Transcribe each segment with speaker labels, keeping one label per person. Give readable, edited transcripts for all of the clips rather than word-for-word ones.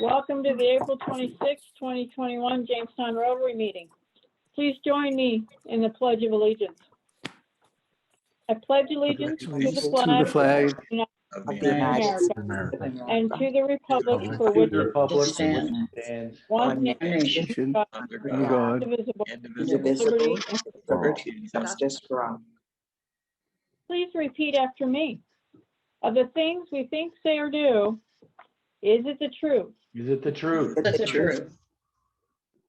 Speaker 1: Welcome to the April 26, 2021 Jamestown Rotary meeting. Please join me in the Pledge of Allegiance. I pledge allegiance to the flag
Speaker 2: of
Speaker 1: of the United States and to the republic for which it stands, one nation,
Speaker 2: under
Speaker 1: God,
Speaker 2: God,
Speaker 1: indivisible,
Speaker 2: indivisible,
Speaker 1: with
Speaker 2: liberty and justice for all.
Speaker 1: Please repeat after me. Of the things we think, say, or do, is it the truth?
Speaker 3: Is it the truth?
Speaker 2: It's the truth.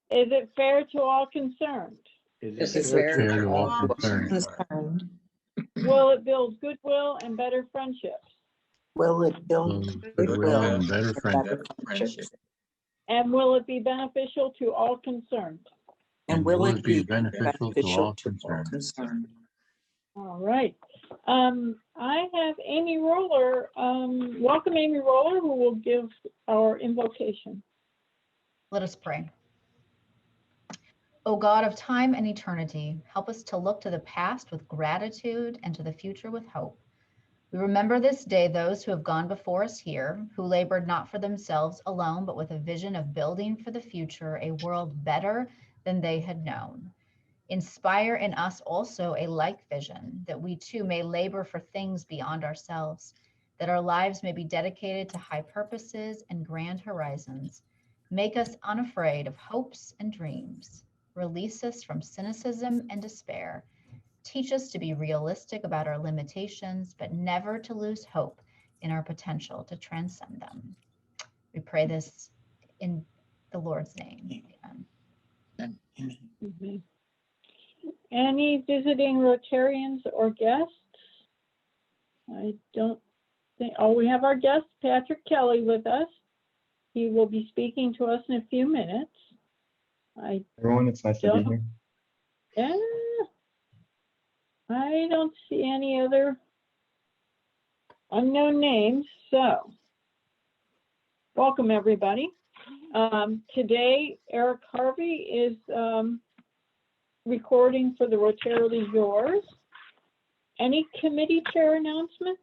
Speaker 1: Is it fair to all concerned?
Speaker 2: Is it fair to all concerned?
Speaker 1: Will it build goodwill and better friendships?
Speaker 2: Will it build goodwill and better friendships?
Speaker 1: And will it be beneficial to all concerned?
Speaker 2: And will it be beneficial to all concerned?
Speaker 1: All right. I have Amy Roller. Welcome, Amy Roller, who will give our invocation.
Speaker 4: Let us pray. O God of time and eternity, help us to look to the past with gratitude and to the future with hope. We remember this day those who have gone before us here, who labored not for themselves alone, but with a vision of building for the future a world better than they had known. Inspire in us also a like vision, that we too may labor for things beyond ourselves, that our lives may be dedicated to high purposes and grand horizons. Make us unafraid of hopes and dreams. Release us from cynicism and despair. Teach us to be realistic about our limitations, but never to lose hope in our potential to transcend them. We pray this in the Lord's name. Amen.
Speaker 1: Mm-hmm. Any visiting Rotarians or guests? I don't think, oh, we have our guest, Patrick Kelly, with us. He will be speaking to us in a few minutes.
Speaker 5: Everyone, it's nice to be here.
Speaker 1: Yeah, I don't see any other unknown names, so welcome everybody. Today, Eric Harvey is recording for the Rotary Yours. Any committee chair announcements?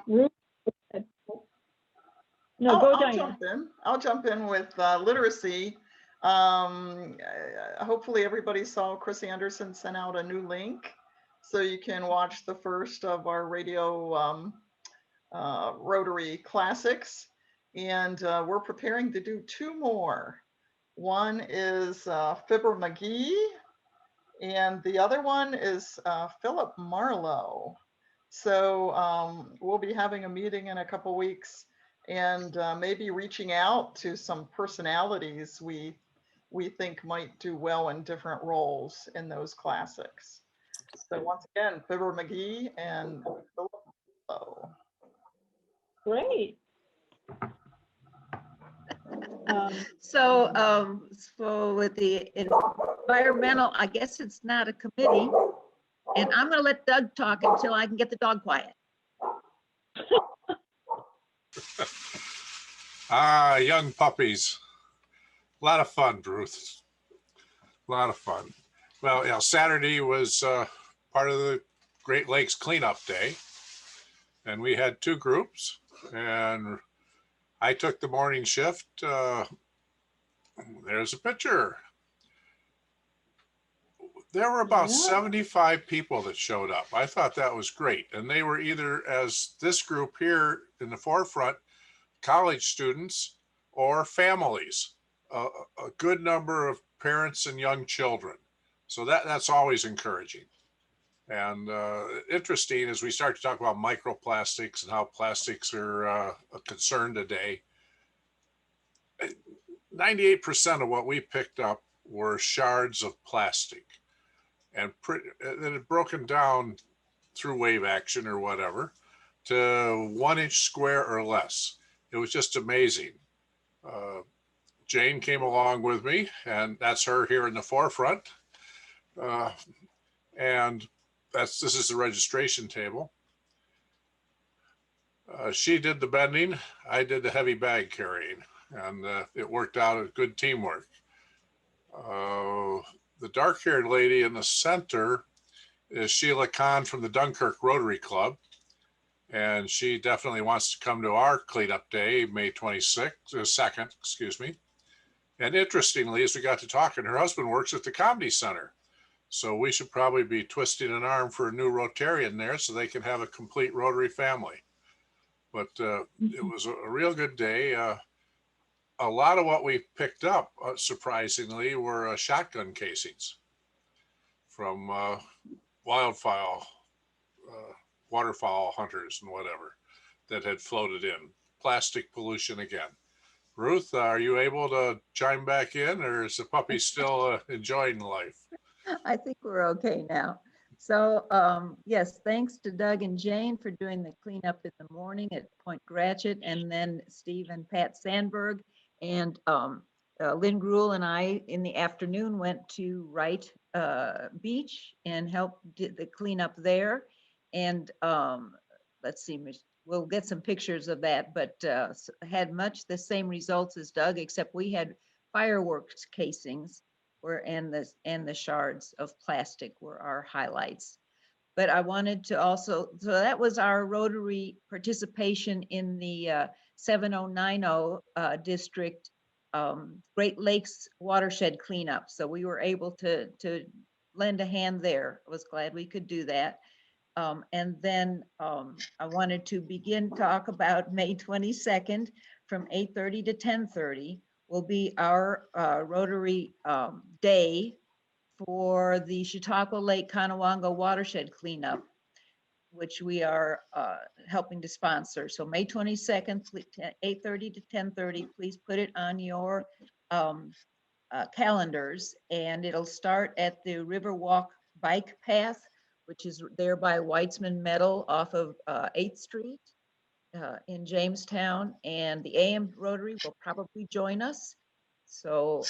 Speaker 1: Ruth? No, go Diane.
Speaker 6: I'll jump in with literacy. Hopefully everybody saw Chris Anderson sent out a new link, so you can watch the first of our radio Rotary classics. And we're preparing to do two more. One is Fibber McGee, and the other one is Philip Marlowe. So we'll be having a meeting in a couple weeks, and maybe reaching out to some personalities we think might do well in different roles in those classics. So once again, Fibber McGee and Philip Marlowe.
Speaker 1: Great.
Speaker 7: So with the environmental, I guess it's not a committee, and I'm going to let Doug talk until I can get the dog quiet.
Speaker 8: Young puppies. A lot of fun, Ruth. A lot of fun. Well, yeah, Saturday was part of the Great Lakes Cleanup Day, and we had two groups, and I took the morning shift. There's a picture. There were about 75 people that showed up. I thought that was great. And they were either, as this group here in the forefront, college students or families, a good number of parents and young children. So that's always encouraging. And interesting as we start to talk about microplastics and how plastics are a concern today. 98% of what we picked up were shards of plastic, and it had broken down through wave action or whatever to 1 inch square or less. It was just amazing. Jane came along with me, and that's her here in the forefront. And this is the registration table. She did the bending, I did the heavy bag carrying, and it worked out as good teamwork. The dark-haired lady in the center is Sheila Kahn from the Dunkirk Rotary Club. And she definitely wants to come to our cleanup day, May 2nd, excuse me. And interestingly, as we got to talking, her husband works at the Comedy Center. So we should probably be twisting an arm for a new Rotarian there so they can have a complete Rotary family. But it was a real good day. A lot of what we picked up, surprisingly, were shotgun casings from wildfire, waterfowl hunters and whatever that had floated in. Plastic pollution again. Ruth, are you able to chime back in, or is the puppy still enjoying life?
Speaker 7: I think we're okay now. So yes, thanks to Doug and Jane for doing the cleanup in the morning at Point Gratiot, and then Steve and Pat Sandberg and Lynn Gruel and I in the afternoon went to Wright Beach and helped the cleanup there. And let's see, we'll get some pictures of that, but had much the same results as Doug, except we had fireworks casings and the shards of plastic were our highlights. But I wanted to also, so that was our Rotary participation in the 7090 district Great Lakes watershed cleanup. So we were able to lend a hand there. I was glad we could do that. And then I wanted to begin talk about May 22nd from 8:30 to 10:30 will be our Rotary day for the Chautauqua Lake Conowanga watershed cleanup, which we are helping to sponsor. So May 22nd, 8:30 to 10:30, please put it on your calendars, and it'll start at the Riverwalk bike path, which is there by Weitzman Meadow off of 8th Street in Jamestown, and the AM Rotary will probably join us. So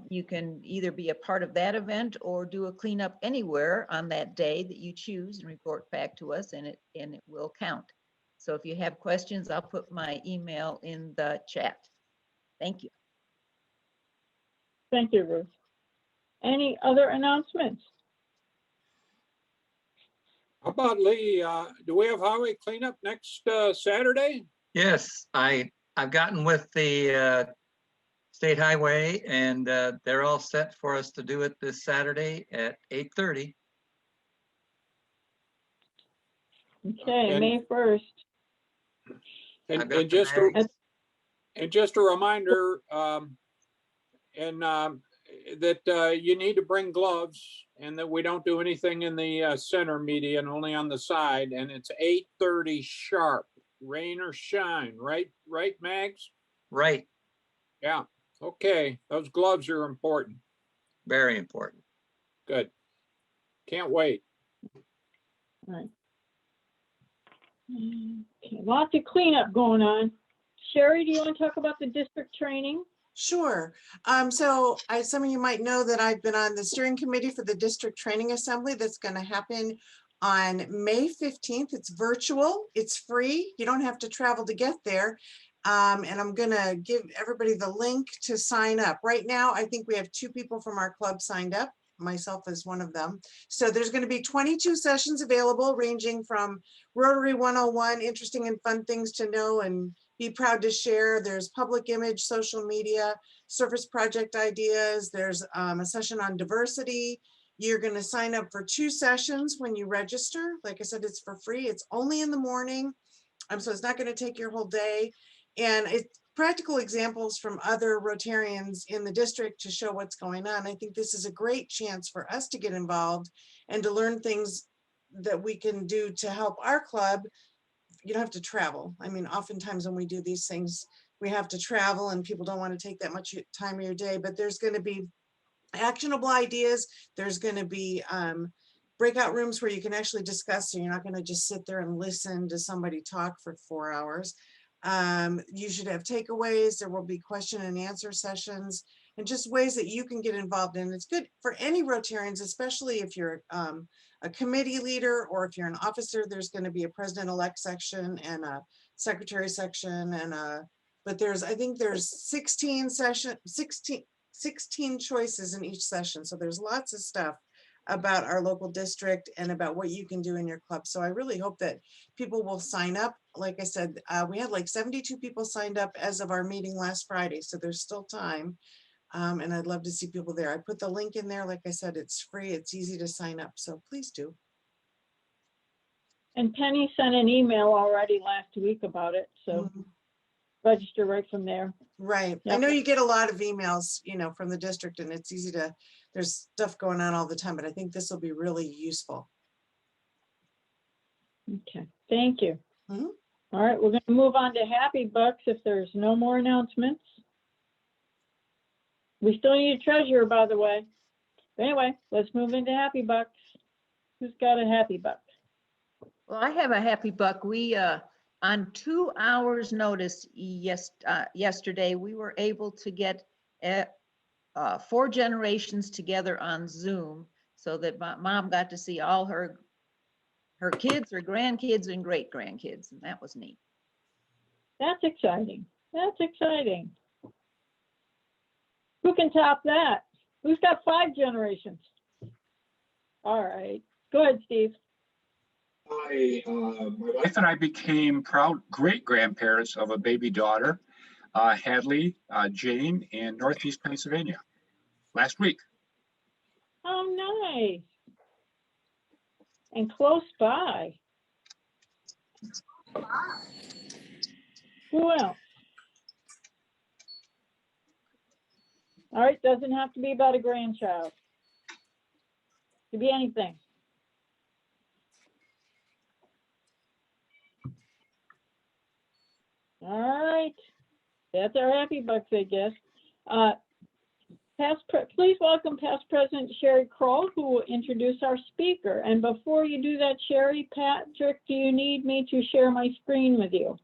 Speaker 7: you can either be a part of that event or do a cleanup anywhere on that day that you choose and report back to us, and it will count. So if you have questions, I'll put my email in the chat. Thank you.
Speaker 1: Thank you, Ruth. Any other announcements?
Speaker 3: How about Lee, do we have highway cleanup next Saturday?
Speaker 9: Yes, I've gotten with the State Highway, and they're all set for us to do it this Saturday at 8:30.
Speaker 1: Okay, May 1st.
Speaker 3: And just a reminder, that you need to bring gloves, and that we don't do anything in the center median, only on the side, and it's 8:30 sharp, rain or shine, right, Mags?
Speaker 9: Right.
Speaker 3: Yeah, okay, those gloves are important.
Speaker 9: Very important.
Speaker 3: Good. Can't wait.
Speaker 1: All right. Okay, lots of cleanup going on. Sherry, do you want to talk about the district training?
Speaker 2: Sure. So some of you might know that I've been on the steering committee for the district training assembly that's going to happen on May 15th. It's virtual, it's free. You don't have to travel to get there. And I'm going to give everybody the link to sign up. Right now, I think we have 2 people from our club signed up, myself as one of them. So there's going to be 22 sessions available, ranging from Rotary 101, interesting and fun things to know and be proud to share. There's public image, social media, surface project ideas. There's a session on diversity. You're going to sign up for 2 sessions when you register. Like I said, it's for free. It's only in the morning. So it's not going to take your whole day. And it's practical examples from other Rotarians in the district to show what's going on. I think this is a great chance for us to get involved and to learn things that we can do to help our club. You don't have to travel. I mean, oftentimes when we do these things, we have to travel and people don't want to take that much time of your day, but there's going to be actionable ideas. There's going to be breakout rooms where you can actually discuss, so you're not going to just sit there and listen to somebody talk for 4 hours. You should have takeaways. There will be question and answer sessions and just ways that you can get involved in. It's good for any Rotarians, especially if you're a committee leader or if you're an officer. There's going to be a president-elect section and a secretary section, and but I think there's 16 choices in each session. So there's lots of stuff. about our local district and about what you can do in your club. So I really hope that people will sign up. Like I said, we had like 72 people signed up as of our meeting last Friday, so there's still time. And I'd love to see people there. I put the link in there. Like I said, it's free. It's easy to sign up. So please do.
Speaker 1: And Penny sent an email already last week about it, so register right from there.
Speaker 2: Right. I
Speaker 1: Yep.
Speaker 2: know you get a lot of emails, you know, from the district, and it's easy to, there's stuff going on all the time, but I think this will be really useful.
Speaker 1: Okay, thank you.
Speaker 2: Mhm.
Speaker 1: All right, we're going to move on to Happy Bucks if there's no more announcements. We still need a treasurer, by the way. But anyway, let's move into Happy Bucks. Who's got a Happy Buck?
Speaker 7: Well, I have a happy buck. We, on 2 hours notice yesterday, we were able to get 4 generations together on Zoom so that my mom got to see all her kids, her grandkids and great grandkids. And that was neat.
Speaker 1: That's exciting. That's exciting. Who can top that? Who's got 5 generations? All right, go ahead, Steve.
Speaker 10: My wife and I became proud great-grandparents of a baby daughter, Hadley Jane, in Northeast Pennsylvania last week.
Speaker 1: Oh, nice. And close by. Who else? All right, doesn't have to be about a grandchild. It could be anything. All right, that's our Happy Bucks, I guess. Please welcome past President Sherry Kroll, who will introduce our speaker. And before you do that, Sherry, Patrick, do you need me to share my screen with you?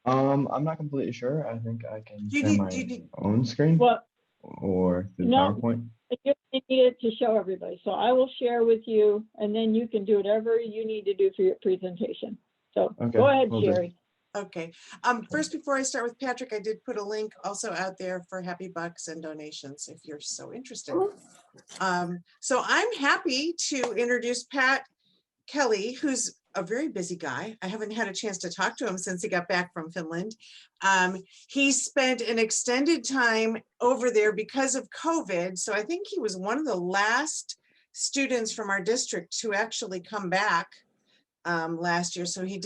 Speaker 5: I'm not completely sure. I think I can
Speaker 2: You
Speaker 5: share
Speaker 2: need-
Speaker 5: my
Speaker 2: you need-
Speaker 5: own screen
Speaker 1: Well,
Speaker 5: or through
Speaker 1: No.
Speaker 5: PowerPoint.
Speaker 1: I just need it to show everybody. So I will share with you, and then you can do whatever you need to do for your presentation. So
Speaker 5: Okay,
Speaker 1: go ahead,
Speaker 5: will do.
Speaker 1: Sherry.
Speaker 2: Okay. First, before I start with Patrick, I did put a link also out there for Happy Bucks and donations if you're so interested. So I'm happy to introduce Pat Kelly, who's a very busy guy. I haven't had a chance to talk to him since he got back from Finland. He spent an extended time over there because of COVID. So I think he was one of the last students from our district to actually come back last year. So he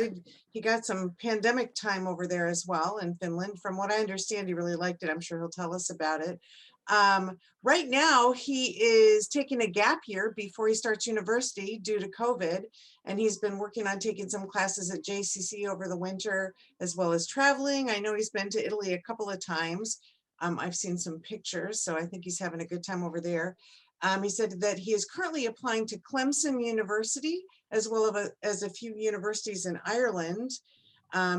Speaker 2: got some pandemic time over there as well in Finland. From what I understand, he really liked it. I'm sure he'll tell us about it. Right now, he is taking a gap year before he starts university due to COVID. And he's been working on taking some classes at JCC over the winter, as well as traveling. I know he's been to Italy a couple of times. I've seen some pictures, so I think he's having a good time over there. He said that he is currently applying to Clemson University, as well as a few universities in Ireland.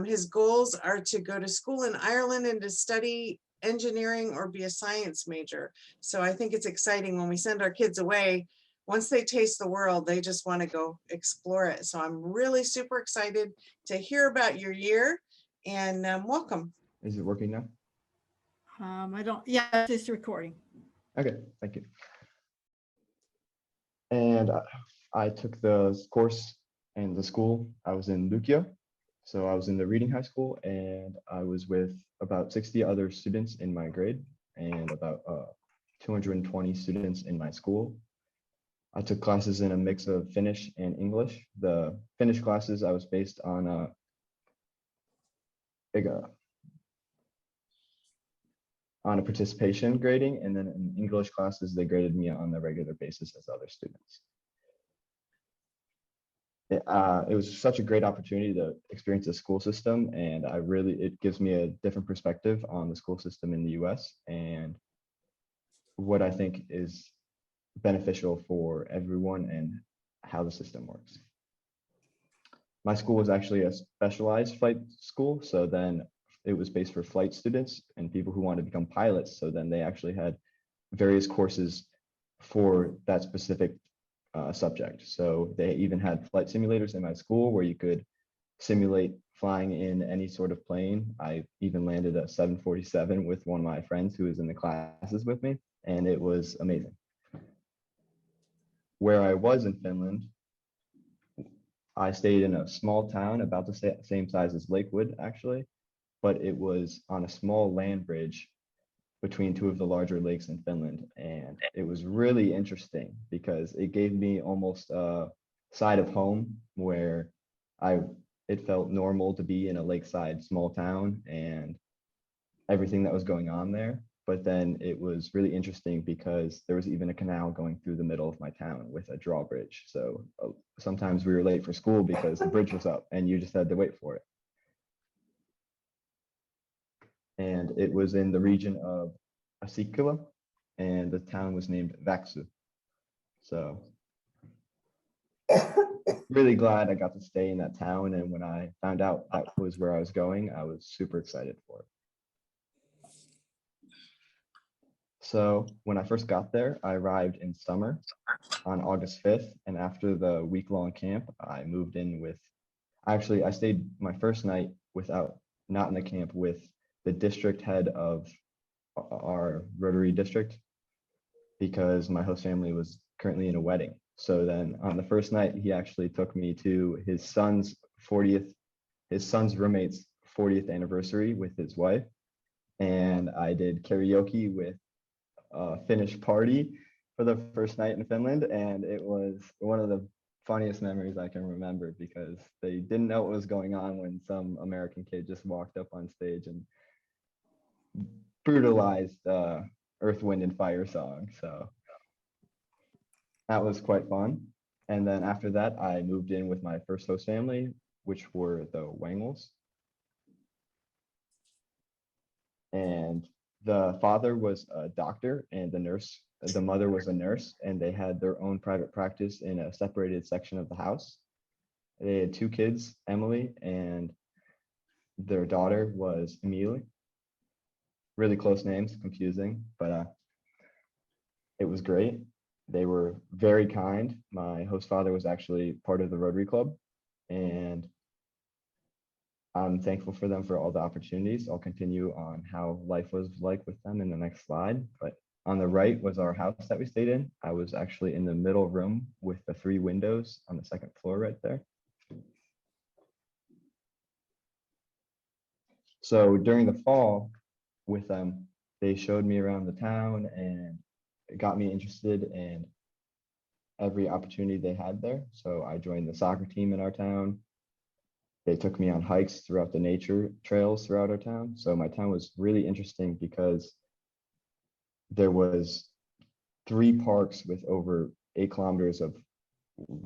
Speaker 2: His goals are to go to school in Ireland and to study engineering or be a science major. So I think it's exciting when we send our kids away. Once they taste the world, they just want to go explore it. So I'm really super excited to hear about your year, and welcome.
Speaker 5: Is it working now?
Speaker 11: Yeah, it's recording.
Speaker 5: Okay, thank you. And I took the course in the school. I was in Lukio. So I was in the reading high school, and I was with about 60 other students in my grade and about 220 students in my school. I took classes in a mix of Finnish and English. The Finnish classes, I was based on a participation grading, and then in English classes, they graded me on a regular basis as other students. It was such a great opportunity to experience the school system, and it gives me a different perspective on the school system in the US and what I think is beneficial for everyone and how the system works. My school was actually a specialized flight school, so then it was based for flight students and people who want to become pilots. So then they actually had various courses for that specific subject. So they even had flight simulators in my school where you could simulate flying in any sort of plane. I even landed a 747 with one of my friends who was in the classes with me, and it was amazing. Where I was in Finland, I stayed in a small town about the same size as Lakewood, actually, but it was on a small land bridge between two of the larger lakes in Finland. And it was really interesting because it gave me almost a side of home where it felt normal to be in a lakeside small town and everything that was going on there. But then it was really interesting because there was even a canal going through the middle of my town with a drawbridge. So sometimes we were late for school because the bridge was up and you just had to wait for it. And it was in the region of Asikula, and the town was named Vaksu. So really glad I got to stay in that town. And when I found out that was where I was going, I was super excited for it. So when I first got there, I arrived in summer on August 5th. And after the week-long camp, I moved in with, actually, I stayed my first night not in the camp, with the district head of our Rotary district, because my host family was currently in a wedding. So then on the first night, he actually took me to his son's roommate's 40th anniversary with his wife. And I did karaoke with a Finnish party for the first night in Finland. And it was one of the funniest memories I can remember because they didn't know what was going on when some American kid just walked up on stage and brutalized Earth, Wind, and Fire song. So that was quite fun. And then after that, I moved in with my first host family, which were the Wangels. And the father was a doctor and the mother was a nurse, and they had their own private practice in a separated section of the house. They had two kids, Emily, and their daughter was Emilie. Really close names, confusing, but it was great. They were very kind. My host father was actually part of the Rotary Club, and I'm thankful for them for all the opportunities. I'll continue on how life was like with them in the next slide. But on the right was our house that we stayed in. I was actually in the middle room with the 3 windows on the second floor right there. So during the fall with them, they showed me around the town and it got me interested in every opportunity they had there. So I joined the soccer team in our town. They took me on hikes throughout the nature trails throughout our town. So my town was really interesting because there was 3 parks with over 8 kilometers of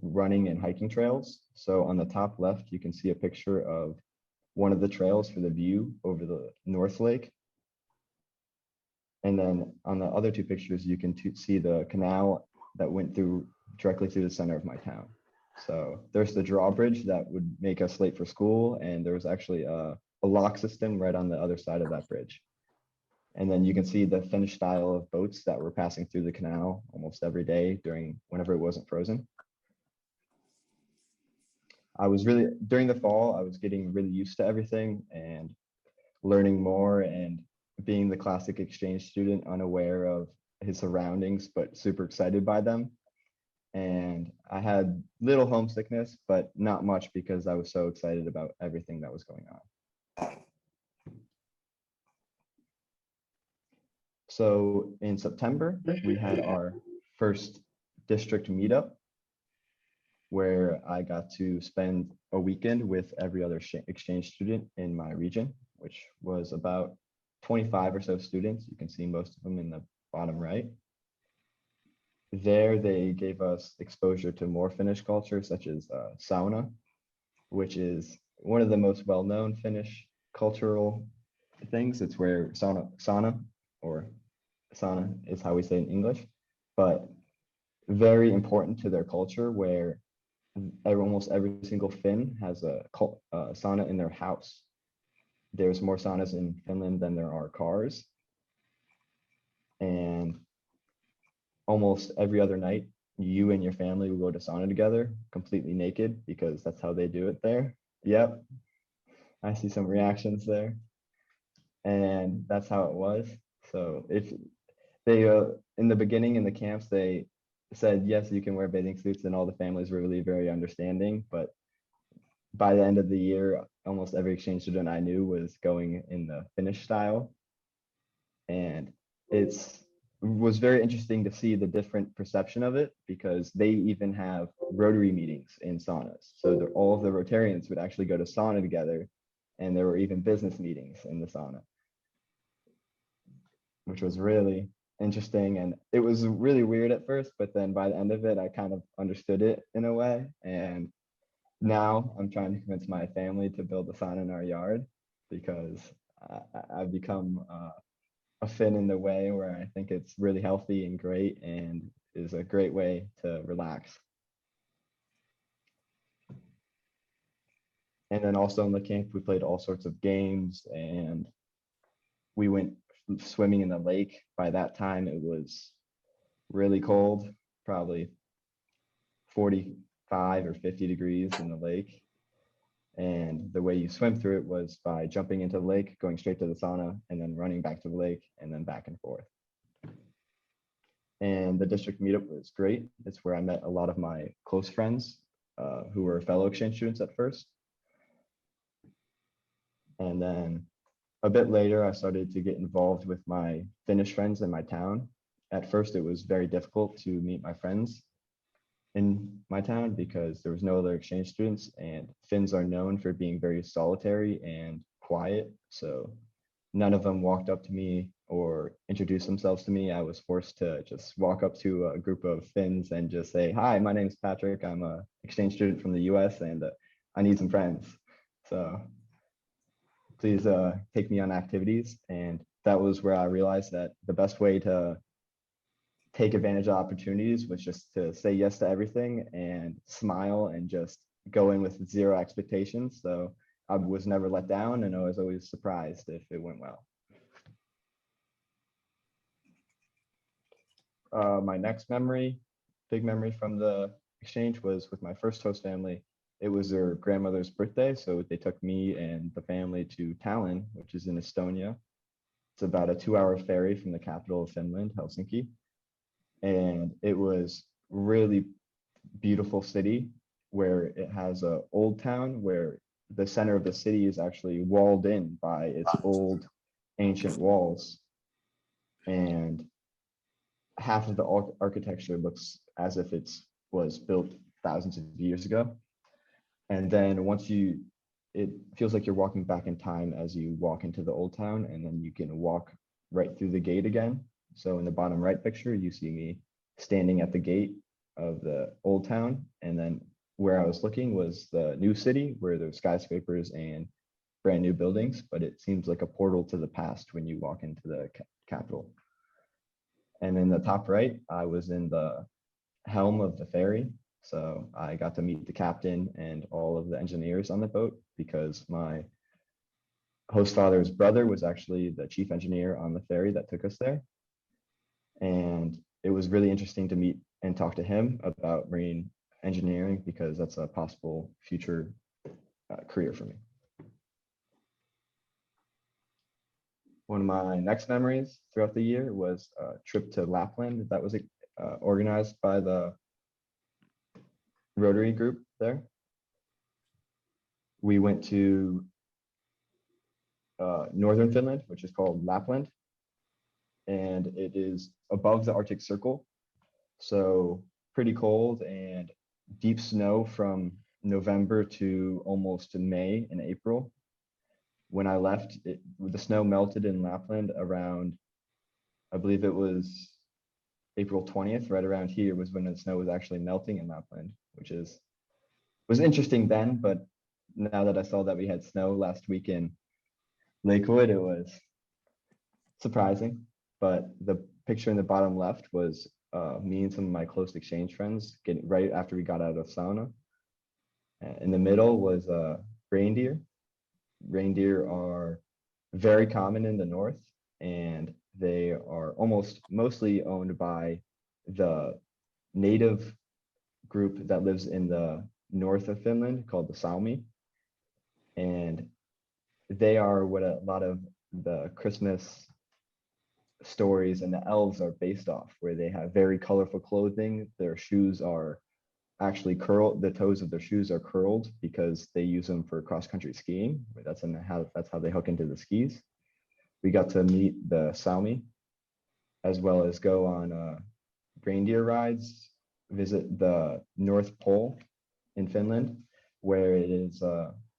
Speaker 5: running and hiking trails. So on the top left, you can see a picture of one of the trails for the view over the North Lake. And then on the other 2 pictures, you can see the canal that went directly through the center of my town. So there's the drawbridge that would make us late for school. And there was actually a lock system right on the other side of that bridge. And then you can see the Finnish style of boats that were passing through the canal almost every day whenever it wasn't frozen. During the fall, I was getting really used to everything and learning more and being the classic exchange student, unaware of his surroundings, but super excited by them. And I had little homesickness, but not much because I was so excited about everything that was going on. So in September, we had our first district meetup where I got to spend a weekend with every other exchange student in my region, which was about 25 or so students. You can see most of them in the bottom right. There, they gave us exposure to more Finnish culture, such as sauna, which is one of the most well-known Finnish cultural things. It's where sauna is how we say it in English, but very important to their culture, where almost every single Finn has a sauna in their house. There's more saunas in Finland than there are cars. And almost every other night, you and your family will go to sauna together, completely naked, because that's how they do it there. Yep, I see some reactions there. And that's how it was. So they in the beginning in the camps, they said, yes, you can wear bathing suits, and all the families were really very understanding. But by the end of the year, almost every exchange student I knew was going in the Finnish style. And was very interesting to see the different perception of it, because they even have Rotary meetings in saunas. So all of the Rotarians would actually go to sauna together, and there were even business meetings in the sauna, which was really interesting. And it was really weird at first, but then by the end of it, I kind of understood it in a way. And now I'm trying to convince my family to build a sauna in our yard, because I've become a Finn in the way where I think it's really healthy and great, and is a great way to relax. And then also in the camp, we played all sorts of games, and we went swimming in the lake. By that time, it was really cold, probably 45 or 50 degrees in the lake. And the way you swim through it was by jumping into the lake, going straight to the sauna, and then running back to the lake, and then back and forth. And the district meetup was great. It's where I met a lot of my close friends who were fellow exchange students at first. And then a bit later, I started to get involved with my Finnish friends in my town. At first, it was very difficult to meet my friends in my town because there was no other exchange students, and Finns are known for being very solitary and quiet. So none of them walked up to me or introduced themselves to me. I was forced to just walk up to a group of Finns and just say, hi, my name is Patrick. I'm an exchange student from the US, and I need some friends. So please take me on activities. And that was where I realized that the best way to take advantage of opportunities was just to say yes to everything and smile and just go in with zero expectations. So I was never let down, and I was always surprised if it went well. My next memory, big memory from the exchange, was with my first host family. It was their grandmother's birthday, so they took me and the family to Tallinn, which is in Estonia. It's about a 2-hour ferry from the capital of Finland, Helsinki. And it was really beautiful city where it has an old town where the center of the city is actually walled in by its old ancient walls. And half of the architecture looks as if it was built thousands of years ago. And then it feels like you're walking back in time as you walk into the old town, and then you can walk right through the gate again. So in the bottom right picture, you see me standing at the gate of the old town. And then where I was looking was the new city, where there's skyscrapers and brand new buildings, but it seems like a portal to the past when you walk into the capital. And in the top right, I was in the helm of the ferry. So I got to meet the captain and all of the engineers on the boat, because my host father's brother was actually the chief engineer on the ferry that took us there. And it was really interesting to meet and talk to him about marine engineering, because that's a possible future career for me. One of my next memories throughout the year was a trip to Lapland that was organized by the Rotary group there. We went to northern Finland, which is called Lapland, and it is above the Arctic Circle, so pretty cold and deep snow from November to almost May and April. When I left, the snow melted in Lapland around, I believe it was April 20th, right around here was when the snow was actually melting in Lapland, which was interesting then, but now that I saw that we had snow last week in Lakewood, it was surprising. But the picture in the bottom left was me and some of my close exchange friends getting right after we got out of sauna. In the middle was reindeer. Reindeer are very common in the north, and they are almost mostly owned by the native group that lives in the north of Finland called the Salmi. And they are what a lot of the Christmas stories and the elves are based off, where they have very colorful clothing. Their shoes are actually curled. The toes of their shoes are curled because they use them for cross-country skiing. That's how they hook into the skis. We got to meet the Sami, as well as go on reindeer rides, visit the North Pole in Finland, where it is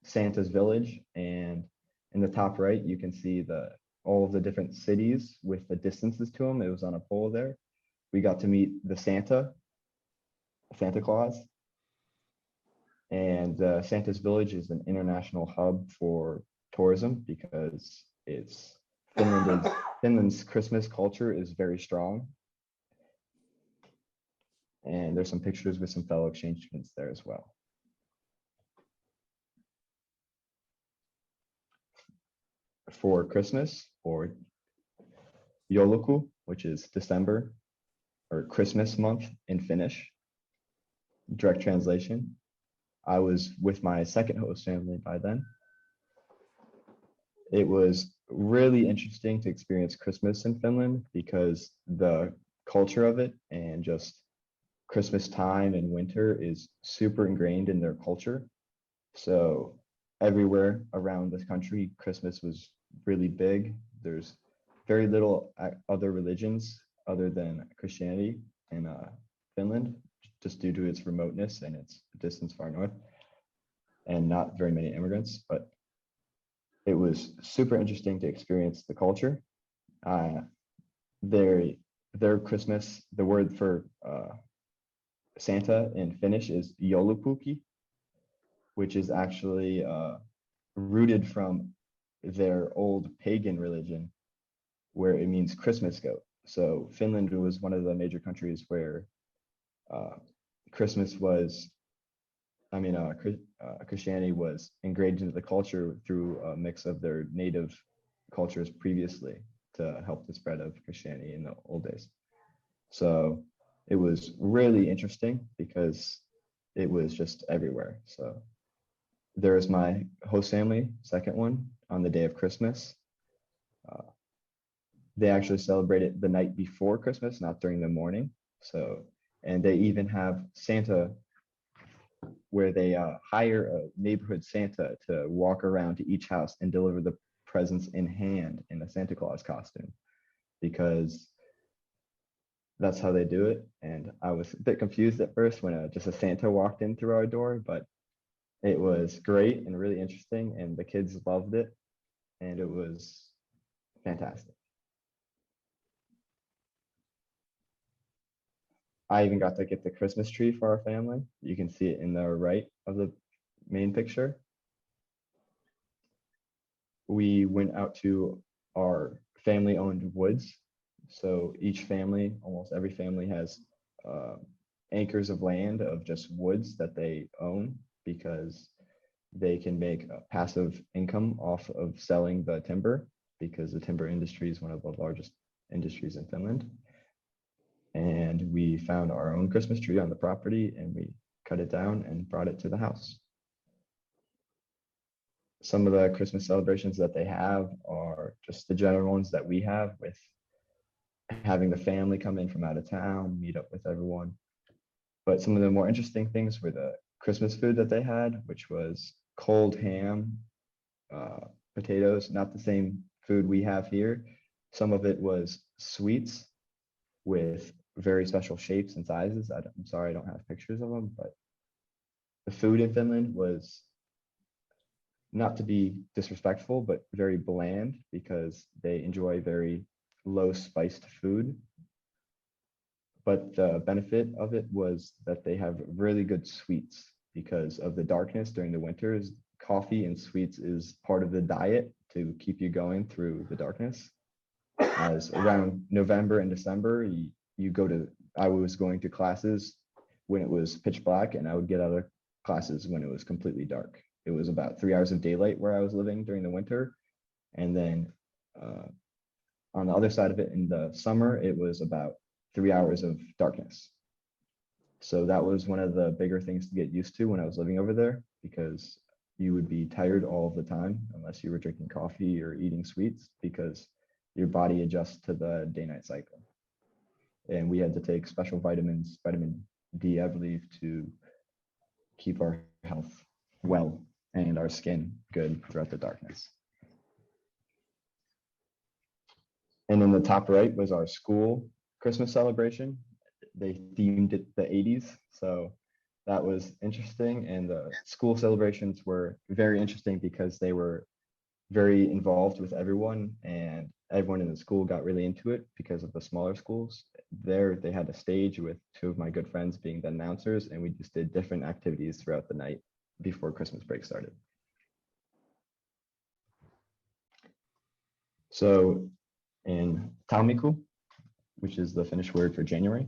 Speaker 5: Santa's village. And in the top right, you can see all of the different cities with the distances to them. It was on a pole there. We got to meet the Santa Claus. And Santa's village is an international hub for tourism because Finland's Christmas culture is very strong. And there's some pictures with some fellow exchange students there as well. For Christmas, or Jouluku, which is December, or Christmas month in Finnish, direct translation. I was with my second host family by then. It was really interesting to experience Christmas in Finland because the culture of it and just Christmas time and winter is super ingrained in their culture. So everywhere around this country, Christmas was really big. There's very little other religions other than Christianity in Finland, just due to its remoteness and its distance far north, and not very many immigrants. But it was super interesting to experience the culture. Their Christmas, the word for Santa in Finnish is joulupuki, which is actually rooted from their old pagan religion, where it means Christmas goat. So Finland was one of the major countries where Christmas was, Christianity was ingrained into the culture through a mix of their native cultures previously to help the spread of Christianity in the old days. So it was really interesting because it was just everywhere. So there was my host family, second one, on the day of Christmas. They actually celebrated the night before Christmas, not during the morning. So, and they even have Santa, where they hire a neighborhood Santa to walk around to each house and deliver the presents in hand in a Santa Claus costume, because that's how they do it. And I was a bit confused at first when just a Santa walked in through our door, but it was great and really interesting, and the kids loved it, and it was fantastic. I even got to get the Christmas tree for our family. You can see it in the right of the main picture. We went out to our family-owned woods. So each family, almost every family, has acres of land of just woods that they own, because they can make a passive income off of selling the timber, because the timber industry is one of the largest industries in Finland. And we found our own Christmas tree on the property, and we cut it down and brought it to the house. Some of the Christmas celebrations that they have are just the general ones that we have, with having the family come in from out of town, meet up with everyone. But some of the more interesting things were the Christmas food that they had, which was cold ham, potatoes, not the same food we have here. Some of it was sweets with very special shapes and sizes. I'm sorry, I don't have pictures of them, but the food in Finland was, not to be disrespectful, but very bland, because they enjoy very low spiced food. But the benefit of it was that they have really good sweets because of the darkness during the winters. Coffee and sweets is part of the diet to keep you going through the darkness. As around November and December, I was going to classes when it was pitch black, and I would get other classes when it was completely dark. It was about 3 hours of daylight where I was living during the winter. And then on the other side of it, in the summer, it was about 3 hours of darkness. So that was one of the bigger things to get used to when I was living over there, because you would be tired all of the time unless you were drinking coffee or eating sweets, because your body adjusts to the day-night cycle. And we had to take special vitamins, vitamin D, I believe, to keep our health well and our skin good throughout the darkness. And in the top right was our school Christmas celebration. They themed it the 80s, so that was interesting. And the school celebrations were very interesting because they were very involved with everyone, and everyone in the school got really into it because of the smaller schools. There, they had a stage with two of my good friends being the announcers, and we just did different activities throughout the night before Christmas break started. So in Tammikuu, which is the Finnish word for January,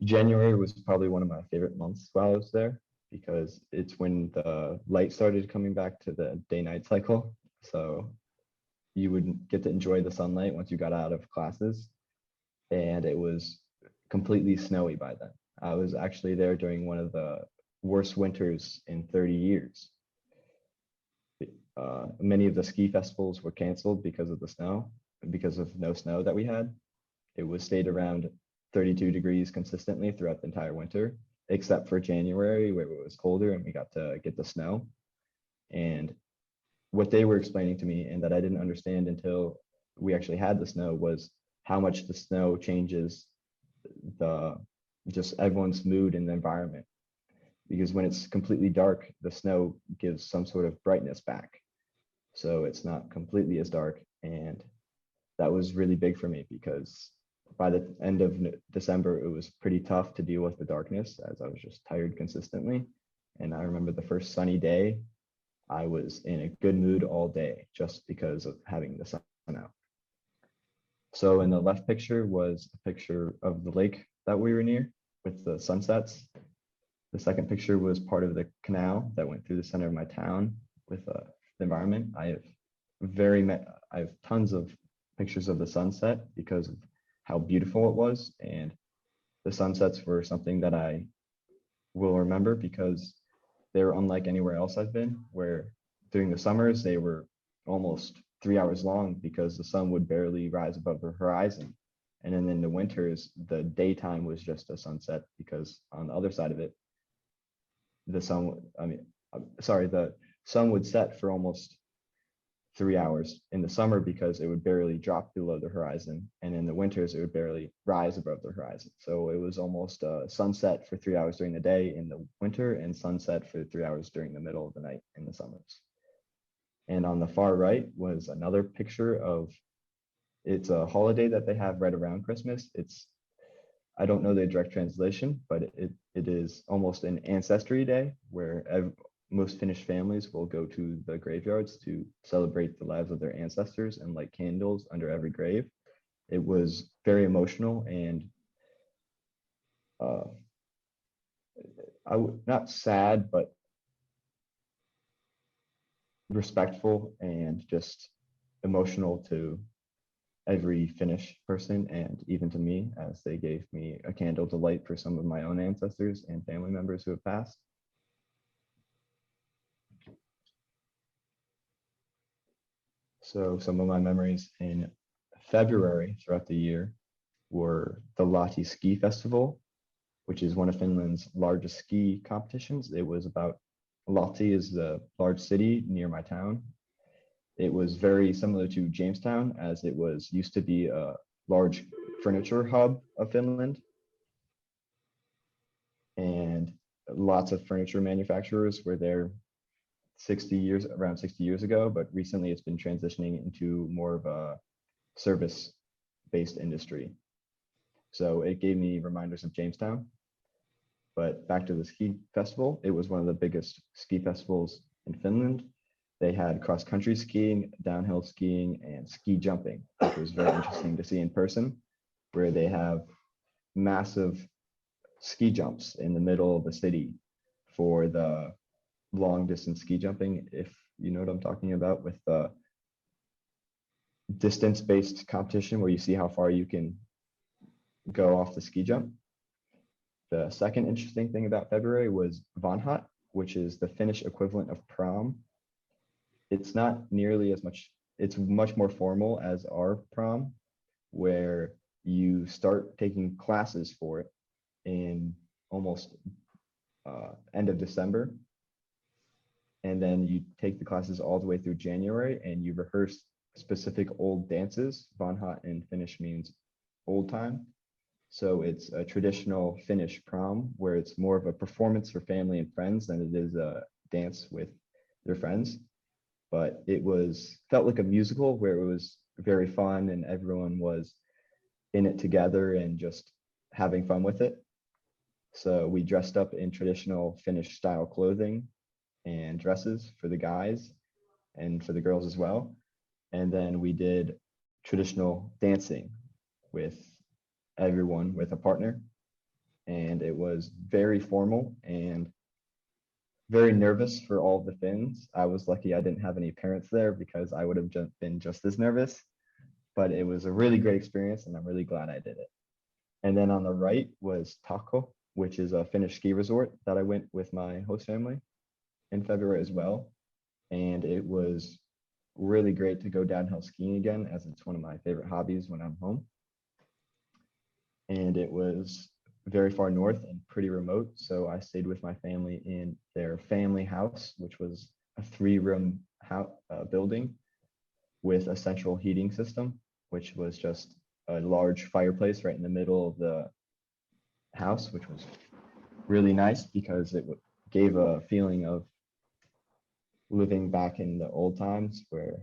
Speaker 5: January was probably one of my favorite months while I was there, because it's when the light started coming back to the day-night cycle. So you would get to enjoy the sunlight once you got out of classes. And it was completely snowy by then. I was actually there during one of the worst winters in 30 years. Many of the ski festivals were canceled because of the snow, because of no snow that we had. It was stayed around 32 degrees consistently throughout the entire winter, except for January, where it was colder and we got to get the snow. And what they were explaining to me, and that I didn't understand until we actually had the snow, was how much the snow changes just everyone's mood in the environment. Because when it's completely dark, the snow gives some sort of brightness back. So it's not completely as dark. And that was really big for me, because by the end of December, it was pretty tough to deal with the darkness, as I was just tired consistently. And I remember the first sunny day, I was in a good mood all day just because of having the sun out. So in the left picture was a picture of the lake that we were near with the sunsets. The second picture was part of the canal that went through the center of my town with the environment. I have tons of pictures of the sunset because of how beautiful it was, and the sunsets were something that I will remember because they were unlike anywhere else I've been, where during the summers they were almost 3 hours long because the sun would barely rise above the horizon. And then in the winters, the daytime was just a sunset, because on the other side of it, the sun would set for almost 3 hours in the summer because it would barely drop below the horizon, and in the winters it would barely rise above the horizon. So it was almost a sunset for 3 hours during the day in the winter and sunset for 3 hours during the middle of the night in the summers. And on the far right was another picture of, it's a holiday that they have right around Christmas. I don't know the direct translation, but it is almost an ancestry day where most Finnish families will go to the graveyards to celebrate the lives of their ancestors and light candles under every grave. It was very emotional, and not sad, but respectful and just emotional to every Finnish person, and even to me, as they gave me a candle to light for some of my own ancestors and family members who have passed. So some of my memories in February throughout the year were the Lahti Ski Festival, which is one of Finland's largest ski competitions. It was Lahti is the large city near my town. It was very similar to Jamestown, as it used to be a large furniture hub of Finland. And lots of furniture manufacturers were there around 60 years ago, but recently it's been transitioning into more of a service-based industry. So it gave me reminders of Jamestown. But back to the ski festival, it was one of the biggest ski festivals in Finland. They had cross-country skiing, downhill skiing, and ski jumping, which was very interesting to see in person, where they have massive ski jumps in the middle of the city for the long distance ski jumping, if you know what I'm talking about, with the distance-based competition where you see how far you can go off the ski jump. The second interesting thing about February was Vanhat, which is the Finnish equivalent of prom. It's not nearly as much it's much more formal as our prom, where you start taking classes for it in almost end of December. And then you take the classes all the way through January, and you rehearse specific old dances. Vanhat in Finnish means old time. So it's a traditional Finnish prom where it's more of a performance for family and friends than it is a dance with their friends. But it felt like a musical where it was very fun and everyone was in it together and just having fun with it. So we dressed up in traditional Finnish style clothing and dresses for the guys and for the girls as well. And then we did traditional dancing with everyone with a partner. And it was very formal and very nervous for all of the Finns. I was lucky I didn't have any parents there because I would have been just as nervous. But it was a really great experience and I'm really glad I did it. And then on the right was Tako, which is a Finnish ski resort that I went with my host family in February as well. And it was really great to go downhill skiing again, as it's one of my favorite hobbies when I'm home. And it was very far north and pretty remote. So I stayed with my family in their family house, which was a 3-room building with a central heating system, which was just a large fireplace right in the middle of the house, which was really nice because it gave a feeling of living back in the old times where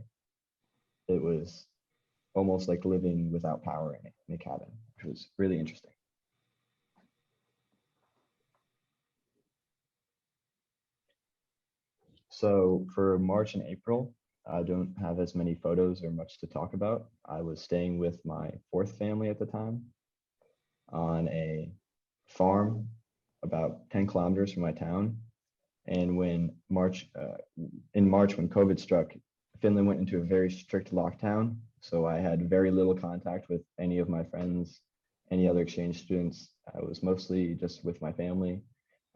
Speaker 5: it was almost like living without power in a cabin, which was really interesting. So for March and April, I don't have as many photos or much to talk about. I was staying with my 4th family at the time on a farm about 10 kilometers from my town. And when in March, when COVID struck, Finland went into a very strict lockdown. So I had very little contact with any of my friends, any other exchange students. I was mostly just with my family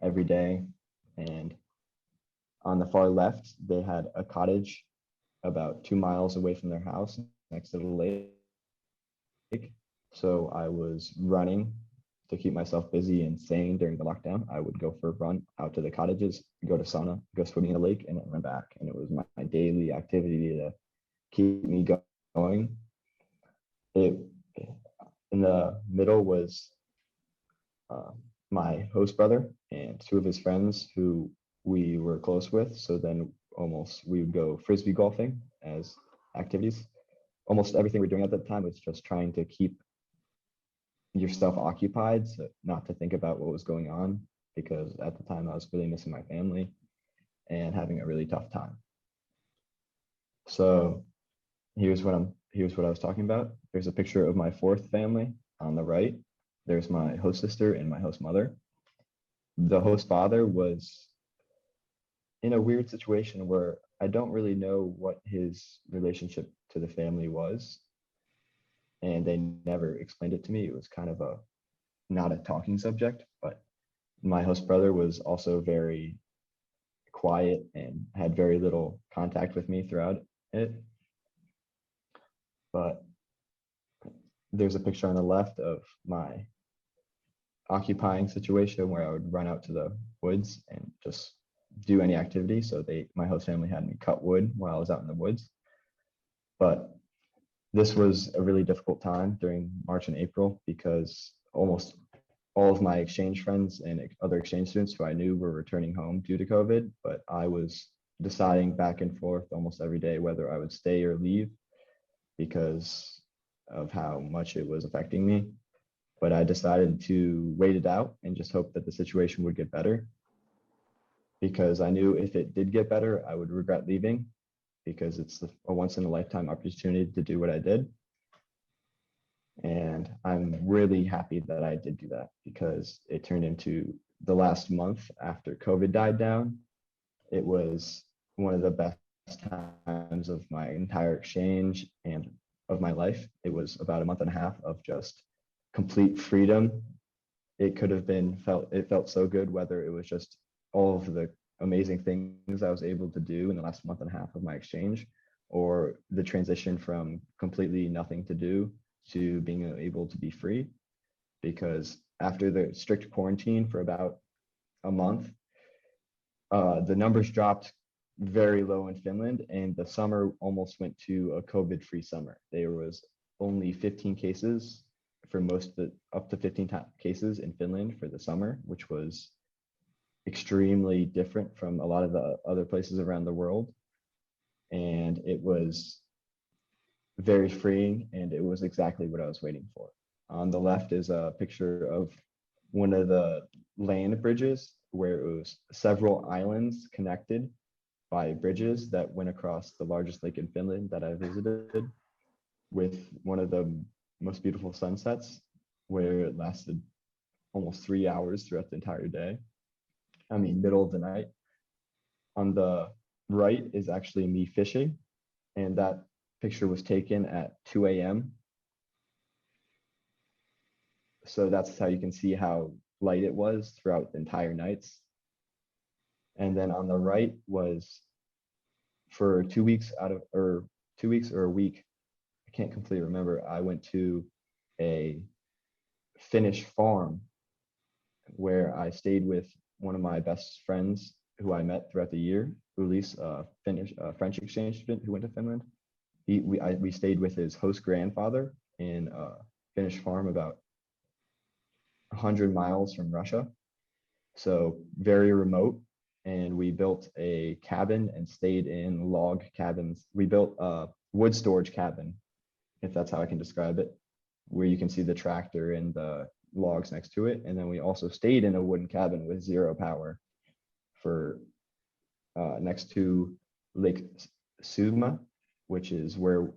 Speaker 5: every day. And on the far left, they had a cottage about 2 miles away from their house next to the lake. So I was running to keep myself busy and sane during the lockdown. I would go for a run out to the cottages, go to sauna, go swimming in the lake, and then run back. And it was my daily activity to keep me going. In the middle was my host brother and 2 of his friends who we were close with. So then we would go frisbee golfing as activities. Almost everything we're doing at that time was just trying to keep yourself occupied, so not to think about what was going on, because at the time I was really missing my family and having a really tough time. So here's what I was talking about. There's a picture of my 4th family on the right. There's my host sister and my host mother. The host father was in a weird situation where I don't really know what his relationship to the family was. And they never explained it to me. It was kind of not a talking subject, but my host brother was also very quiet and had very little contact with me throughout it. But there's a picture on the left of my occupying situation where I would run out to the woods and just do any activity. So my host family had me cut wood while I was out in the woods. But this was a really difficult time during March and April because almost all of my exchange friends and other exchange students who I knew were returning home due to COVID, but I was deciding back and forth almost every day whether I would stay or leave because of how much it was affecting me. But I decided to wait it out and just hope that the situation would get better, because I knew if it did get better, I would regret leaving, because it's a once in a lifetime opportunity to do what I did. And I'm really happy that I did do that, because it turned into the last month after COVID died down. It was one of the best times of my entire exchange and of my life. It was about a month and a half of just complete freedom. It felt so good, whether it was just all of the amazing things I was able to do in the last month and a half of my exchange, or the transition from completely nothing to do to being able to be free. Because after the strict quarantine for about a month, the numbers dropped very low in Finland, and the summer almost went to a COVID-free summer. There was only 15 cases for most of the, up to 15 cases in Finland for the summer, which was extremely different from a lot of the other places around the world. And it was very freeing, and it was exactly what I was waiting for. On the left is a picture of one of the land bridges where it was several islands connected by bridges that went across the largest lake in Finland that I visited, with one of the most beautiful sunsets where it lasted almost 3 hours throughout the entire day. I mean, middle of the night. On the right is actually me fishing, and that picture was taken at 2 a.m. So that's how you can see how light it was throughout the entire nights. And then on the right was for 2 weeks or a week, I can't completely remember. I went to a Finnish farm where I stayed with one of my best friends who I met throughout the year, Ulis, a French exchange student who went to Finland. We stayed with his host grandfather in a Finnish farm about 100 miles from Russia. So very remote. And we built a cabin and stayed in log cabins. We built a wood storage cabin, if that's how I can describe it, where you can see the tractor and the logs next to it. And then we also stayed in a wooden cabin with zero power for next to Lake Suma, which is where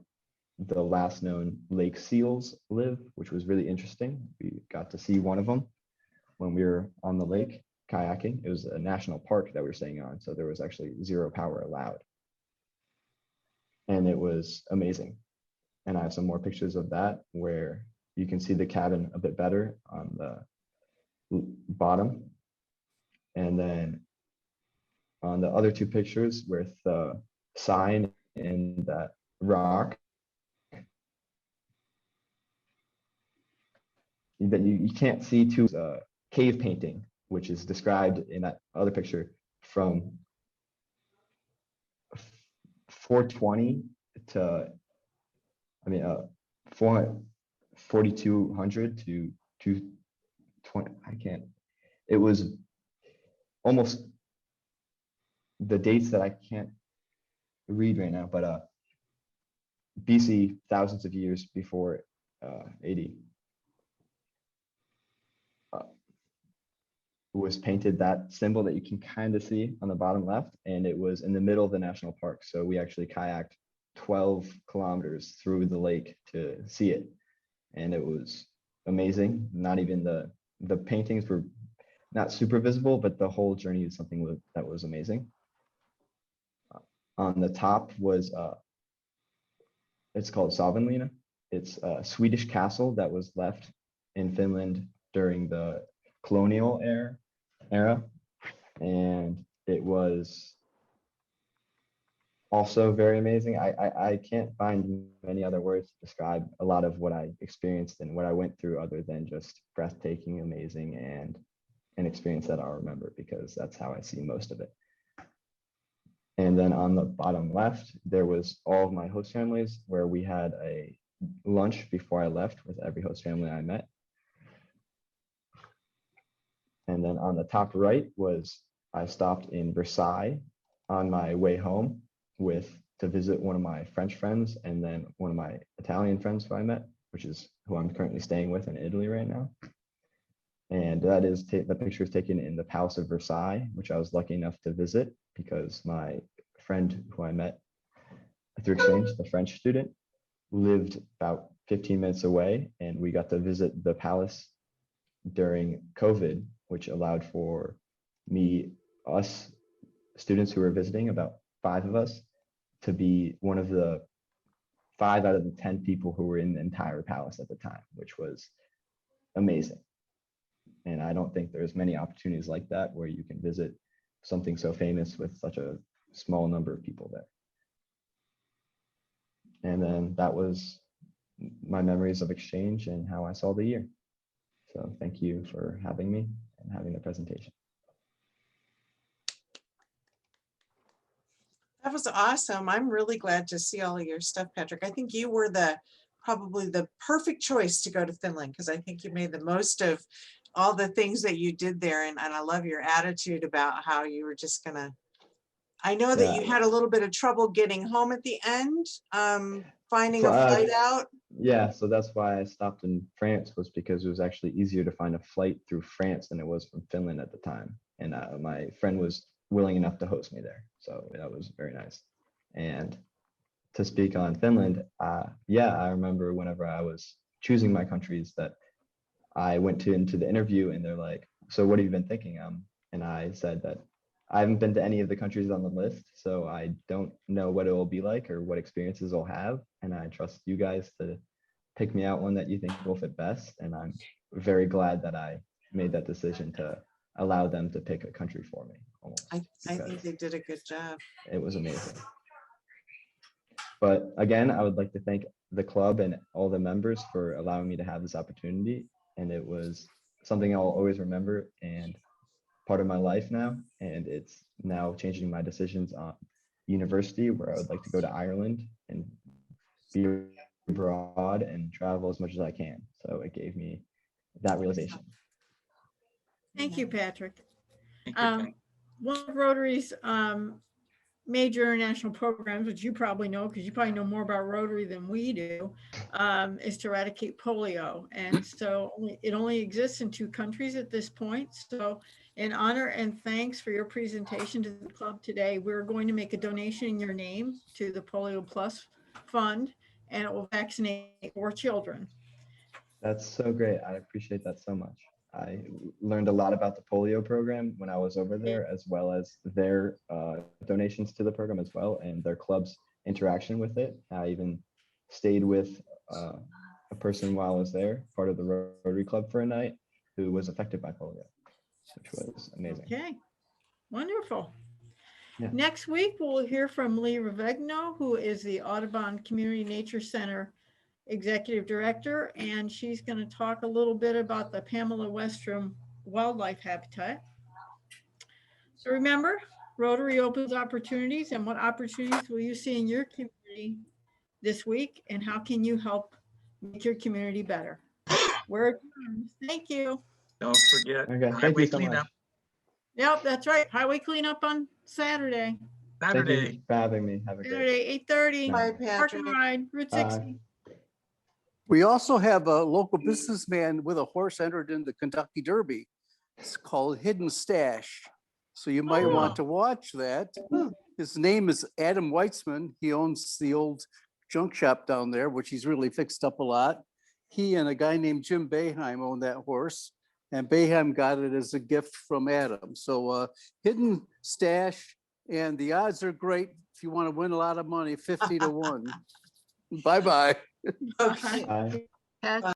Speaker 5: the last known lake seals live, which was really interesting. We got to see one of them when we were on the lake kayaking. It was a national park that we were staying on, so there was actually zero power allowed. And it was amazing. And I have some more pictures of that where you can see the cabin a bit better on the bottom. And then on the other two pictures with the sign and that rock, that you can't see to cave painting, which is described in that other picture from 420 to, 4200 to 220. I can't, it was almost the dates that I can't read right now, but BC, thousands of years before AD. Was painted that symbol that you can kind of see on the bottom left, and it was in the middle of the national park. So we actually kayaked 12 kilometers through the lake to see it, and it was amazing. Not even the paintings were not super visible, but the whole journey is something that was amazing. On the top was it's called Savenlinna. It's a Swedish castle that was left in Finland during the colonial era, and it was also very amazing. I can't find many other words to describe a lot of what I experienced and what I went through other than just breathtaking, amazing, and an experience that I'll remember, because that's how I see most of it. And then on the bottom left, there was all of my host families, where we had a lunch before I left with every host family I met. And then on the top right was, I stopped in Versailles on my way home to visit one of my French friends, and then one of my Italian friends who I met, which is who I'm currently staying with in Italy right now. And that is, the picture is taken in the Palace of Versailles, which I was lucky enough to visit because my friend who I met through exchange, the French student, lived about 15 minutes away, and we got to visit the palace during COVID, which allowed for us students who were visiting, about 5 of us, to be one of the 5 out of the 10 people who were in the entire palace at the time, which was amazing. And I don't think there's many opportunities like that where you can visit something so famous with such a small number of people there. And then that was my memories of exchange and how I saw the year. So thank you for having me and having the presentation.
Speaker 2: That was awesome. I'm really glad to see all of your stuff, Patrick. I think you were probably the perfect choice to go to Finland, because I think you made the most of all the things that you did there. And I love your attitude about how you were just gonna, I know that you had a little bit of trouble getting home at the end, finding a flight out.
Speaker 5: Yeah, so that's why I stopped in France, was because it was actually easier to find a flight through France than it was from Finland at the time. And my friend was willing enough to host me there. So that was very nice. And to speak on Finland, yeah, I remember whenever I was choosing my countries that I went into the interview and they're like, so what have you been thinking? And I said that I haven't been to any of the countries on the list, so I don't know what it will be like or what experiences I'll have. And I trust you guys to pick me out one that you think will fit best. And I'm very glad that I made that decision to allow them to pick a country for me.
Speaker 2: I think they did a good job.
Speaker 5: It was amazing. But again, I would like to thank the club and all the members for allowing me to have this opportunity. And it was something I'll always remember and part of my life now. And it's now changing my decisions on university, where I would like to go to Ireland and be abroad and travel as much as I can. So it gave me that realization.
Speaker 1: Thank you, Patrick.
Speaker 9: Thank you.
Speaker 1: One of Rotary's major international programs, which you probably know because you probably know more about Rotary than we do, is to eradicate polio. And so it only exists in 2 countries at this point. So in honor and thanks for your presentation to the club today, we're going to make a donation in your name to the Polio Plus Fund, and it will vaccinate 4 children.
Speaker 5: That's so great. I appreciate that so much. I learned a lot about the polio program when I was over there, as well as their donations to the program as well, and their club's interaction with it. I even stayed with a person while I was there, part of the Rotary Club for a night, who was affected by polio, which was amazing.
Speaker 1: Okay, wonderful.
Speaker 5: Yeah.
Speaker 1: Next week, we'll hear from Lee Ravegno, who is the Audubon Community Nature Center Executive Director, and she's going to talk a little bit about the Pamela Westrom wildlife habitat. So remember, Rotary opens opportunities, and what opportunities will you see in your community this week, and how can you help make your community better? We're adjourned. Thank you.
Speaker 9: Don't forget.
Speaker 5: Okay, thank
Speaker 9: highway
Speaker 5: you so
Speaker 9: cleanup
Speaker 5: much.
Speaker 1: Yep, that's right. Highway cleanup on Saturday.
Speaker 5: Thank
Speaker 9: Saturday.
Speaker 5: you for having me. Have a great day.
Speaker 1: Saturday, 8:30.
Speaker 2: Bye,
Speaker 1: Park and
Speaker 2: Patrick.
Speaker 1: ride, Route 60.
Speaker 11: We also have a local businessman with a horse entered in the Kentucky Derby. It's called Hidden Stash. So you might want to watch that. His name is Adam Weitzman. He owns the old junk shop down there, which he's really fixed up a lot. He and a guy named Jim Boeheim own that horse, and Boeheim got it as a gift from Adam. So Hidden Stash, and the odds are great if you want to win a lot of money, 50 to 1. Bye-bye.
Speaker 2: Okay.
Speaker 5: Bye.
Speaker 7: Pat,